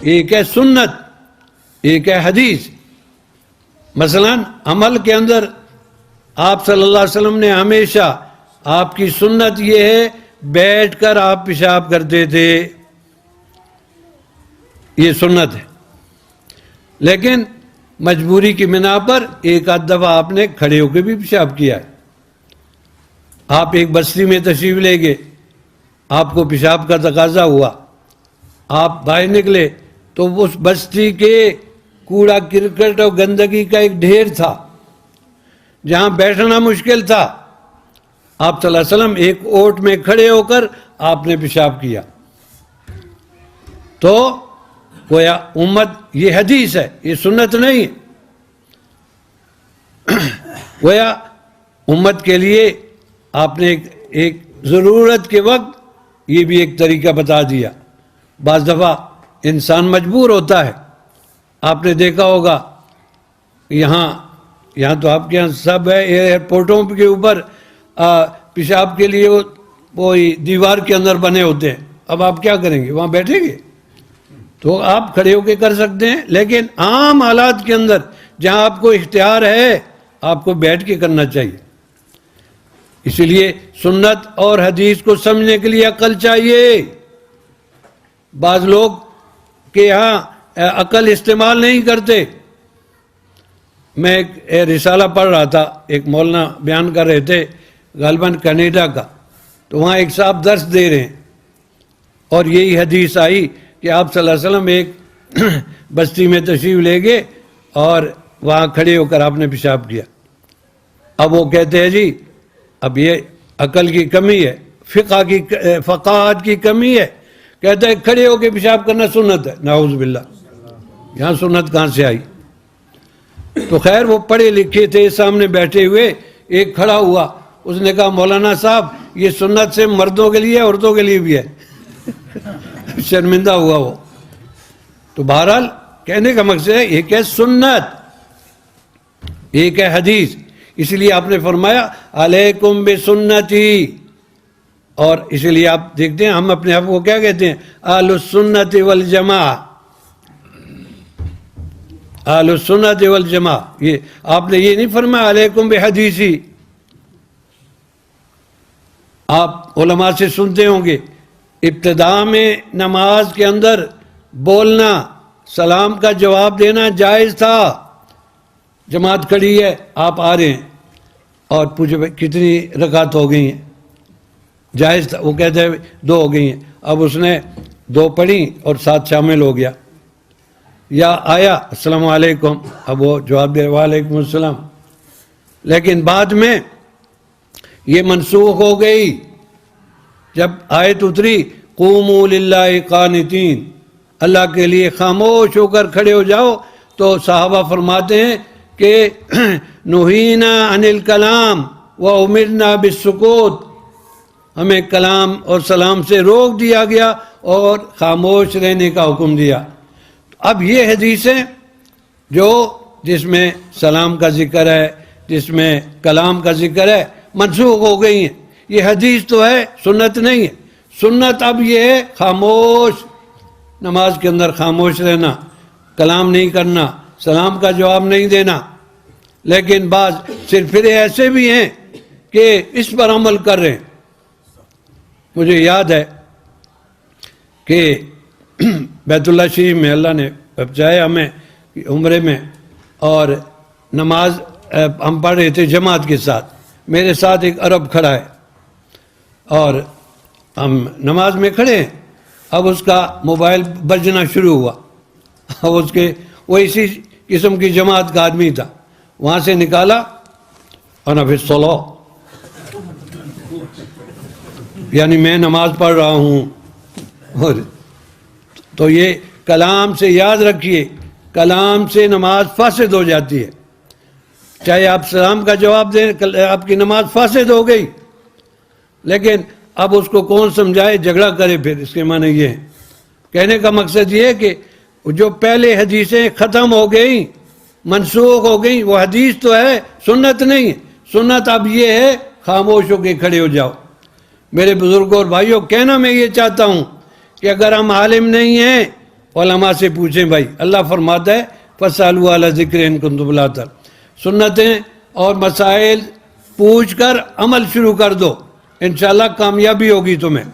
ایک ہے سنت، ایک ہے حدیث۔ مثلا عمل کے اندر آپ صلی اللہ علیہ وسلم نے ہمیشہ، آپ کی سنت یہ ہے بیٹھ کر آپ پیشاب کرتے تھے، یہ سنت ہے۔ لیکن مجبوری کی بنا پر ایک آدھ دفعہ آپ نے کھڑے ہو کے بھی پیشاب کیا ہے۔ آپ ایک بستی میں تشریف لے گئے، آپ کو پیشاب کا تقاضا ہوا، آپ باہر نکلے تو اس بستی کے کوڑا کرکٹ اور گندگی کا ایک ڈھیر تھا جہاں بیٹھنا مشکل تھا۔ آپ صلی اللہ علیہ وسلم ایک اوٹ میں کھڑے ہو کر آپ نے پیشاب کیا۔ تو گویا امت، یہ حدیث ہے، یہ سنت نہیں ہے۔ گویا امت کے لیے آپ نے ایک ضرورت کے وقت یہ بھی ایک طریقہ بتا دیا۔ بعض دفعہ انسان مجبور ہوتا ہے، آپ نے دیکھا ہوگا یہاں تو آپ کے یہاں سب ہے، ایئرپورٹوں کے اوپر پیشاب کے لیے وہ دیوار کے اندر بنے ہوتے ہیں۔ اب آپ کیا کریں گے؟ وہاں بیٹھیں گے؟ تو آپ کھڑے ہو کے کر سکتے ہیں، لیکن عام حالات کے اندر جہاں آپ کو اختیار ہے آپ کو بیٹھ کے کرنا چاہیے۔ اسی لیے سنت اور حدیث کو سمجھنے کے لیے عقل چاہیے۔ بعض لوگ کے یہاں عقل استعمال نہیں کرتے۔ میں ایک رسالہ پڑھ رہا تھا، ایک مولانا بیان کر رہے تھے غالباً کینیڈا کا، تو وہاں ایک صاحب درس دے رہے ہیں اور یہی حدیث آئی کہ آپ صلی اللہ علیہ وسلم ایک بستی میں تشریف لے گئے اور وہاں کھڑے ہو کر آپ نے پیشاب کیا۔ اب وہ کہتے ہیں جی اب یہ عقل کی کمی ہے، فقاہت کی کمی ہے، کہتا ہے کھڑے ہو کے پیشاب کرنا سنت ہے۔ نعوذ باللہ، یہاں سنت کہاں سے آئی؟ تو خیر وہ پڑھے لکھے تھے، سامنے بیٹھے ہوئے ایک کھڑا ہوا، اس نے کہا مولانا صاحب یہ سنت سے مردوں کے لیے عورتوں کے لیے بھی ہے۔ شرمندہ ہوا وہ۔ تو بہرحال کہنے کا مقصد ہے ایک ہے سنت، ایک ہے حدیث۔ اس لیے آپ نے فرمایا علیکم بسنتی، اور اسی لیے آپ دیکھتے ہیں ہم اپنے آپ کو کیا کہتے ہیں؟ اہل السنت والجماعہ، اہل السنت والجماعہ۔ یہ آپ نے یہ نہیں فرمایا علیکم بحدیثی۔ آپ علماء سے سنتے ہوں گے ابتداء میں نماز کے اندر بولنا، سلام کا جواب دینا جائز تھا۔ جماعت کھڑی ہے، آپ آ رہے ہیں اور پوچھے بھائی کتنی رکعت ہو گئی ہیں؟ جائز تھا۔ وہ کہتے ہیں 2 ہو گئی ہیں۔ اب اس نے 2 پڑھی اور 7 شامل ہو گیا، یا آیا السلام علیکم، اب وہ جواب دے وعلیکم السلام۔ لیکن بعد میں یہ منسوخ ہو گئی، جب آیت اتری قوموا للہ قانتین، اللہ کے لیے خاموش ہو کر کھڑے ہو جاؤ، تو صحابہ فرماتے ہیں کہ نہینا عن الکلام وامرنا بالسکوت، ہمیں کلام اور سلام سے روک دیا گیا اور خاموش رہنے کا حکم دیا۔ اب یہ حدیثیں جس میں سلام کا ذکر ہے، جس میں کلام کا ذکر ہے، منسوخ ہو گئی ہیں۔ یہ حدیث تو ہے، سنت نہیں ہے۔ سنت اب یہ ہے خاموش، نماز کے اندر خاموش رہنا، کلام نہیں کرنا، سلام کا جواب نہیں دینا۔ لیکن بعض صرف ایسے بھی ہیں کہ اس پر عمل کر رہے ہیں۔ مجھے یاد ہے کہ بیت اللہ شریف میں اللہ نے بچایا ہمیں عمرے میں، اور نماز ہم پڑھ رہے تھے جماعت کے ساتھ، میرے ساتھ ایک عرب کھڑا ہے اور ہم نماز میں کھڑے ہیں۔ اب اس کا موبائل بجنا شروع ہوا، اب وہ اسی قسم کی جماعت کا آدمی تھا، وہاں سے نکالا انا فی الصلاۃ، یعنی میں نماز پڑھ رہا ہوں۔ تو یہ کلام سے یاد رکھیے، کلام سے نماز فاسد ہو جاتی ہے۔ چاہے آپ سلام کا جواب دیں، آپ کی نماز فاسد ہو گئی، لیکن اب اس کو کون سمجھائے، جھگڑا کرے پھر، اس کے معنی یہ ہے۔ کہنے کا مقصد یہ ہے کہ جو پہلے حدیثیں ختم ہو گئیں، منسوخ ہو گئیں، وہ حدیث تو ہے، سنت نہیں ہے۔ سنت اب یہ ہے خاموش ہو کے کھڑے ہو جاؤ۔ میرے بزرگوں اور بھائیوں، کہنا میں یہ چاہتا ہوں کہ اگر ہم عالم نہیں ہیں علماء سے پوچھیں بھائی. اللہ فرماتا ہے فَاسْأَلُوا أَهْلَ الذِّكْرِ إِن كُنتُمْ لَا تَعْلَمُونَ. سنتیں اور مسائل پوچھ کر عمل شروع کر دو، انشاءاللہ کامیابی ہوگی تمہیں.